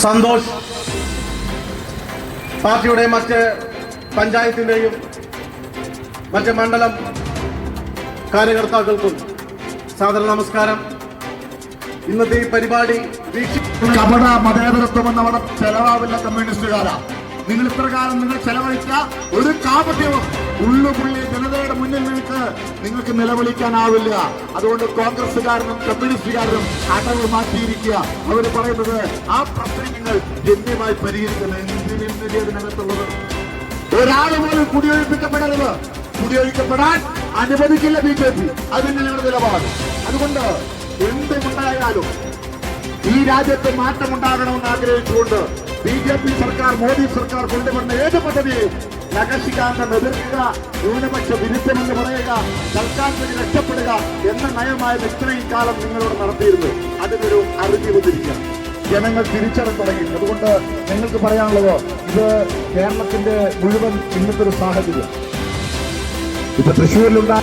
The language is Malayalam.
സന്തോഷ്, പാർട്ടിയുടെ മറ്റ് പഞ്ചായത്തിന്റെയും മറ്റ് മണ്ഡലം കാര്യകർത്താക്കൾക്കും സാദര നമസ്കാരം. ഇന്നത്തെ ഈ പരിപാടി കപട മതേതരത്വം എന്നവിടെ ചെലവാവില്ല കമ്മ്യൂണിസ്റ്റുകാരാ. നിങ്ങൾ ഇത്രകാലം നിങ്ങൾ ചെലവഴിച്ച ഒരു കാപട്യവും ഉള്ളുപുള്ളി ജനതയുടെ മുന്നിൽ നിങ്ങൾക്ക് നിലവിളിക്കാനാവില്ല. അതുകൊണ്ട് കോൺഗ്രസുകാരനും കമ്മ്യൂണിസ്റ്റുകാരനും അടവ് മാറ്റിയിരിക്കുക. അവർ പറയുന്നത് ആ പ്രശ്നങ്ങൾ ഗണ്യമായി പരിഹരിക്കുന്നതിനകത്തുള്ളത് ഒരാൾ പോലും കുടിയൊഴിപ്പിക്കപ്പെടരുത്. കുടിയൊഴിക്കപ്പെടാൻ അനുവദിക്കില്ല BJP. അതിന് ഞങ്ങളുടെ നിലപാട്. അതുകൊണ്ട് എന്തുമുണ്ടായാലും ഈ രാജ്യത്ത് മാറ്റമുണ്ടാകണമെന്ന് ആഗ്രഹിച്ചുകൊണ്ട് BJP സർക്കാർ, മോദി സർക്കാർ കൊണ്ടുവന്ന ഏത് പദ്ധതിയും നഖശികാന്തം എതിർക്കുക, ന്യൂനപക്ഷ വിരുദ്ധമെന്ന് പറയുക, സർക്കാരിന് രക്ഷപ്പെടുക എന്ന നയമായിരുന്നു ഇത്രയും കാലം നിങ്ങളോട് നടത്തിയിരുന്നത്. അതിനൊരു അറുതി വന്നിരിക്കുക. ജനങ്ങൾ തിരിച്ചറിഞ്ഞു തുടങ്ങി. അതുകൊണ്ട് നിങ്ങൾക്ക് പറയാനുള്ളത്, ഇത് കേരളത്തിന്റെ മുഴുവൻ ഇന്നത്തെ ഒരു സാഹചര്യം. ഇപ്പൊ തൃശ്ശൂരിലുണ്ടായ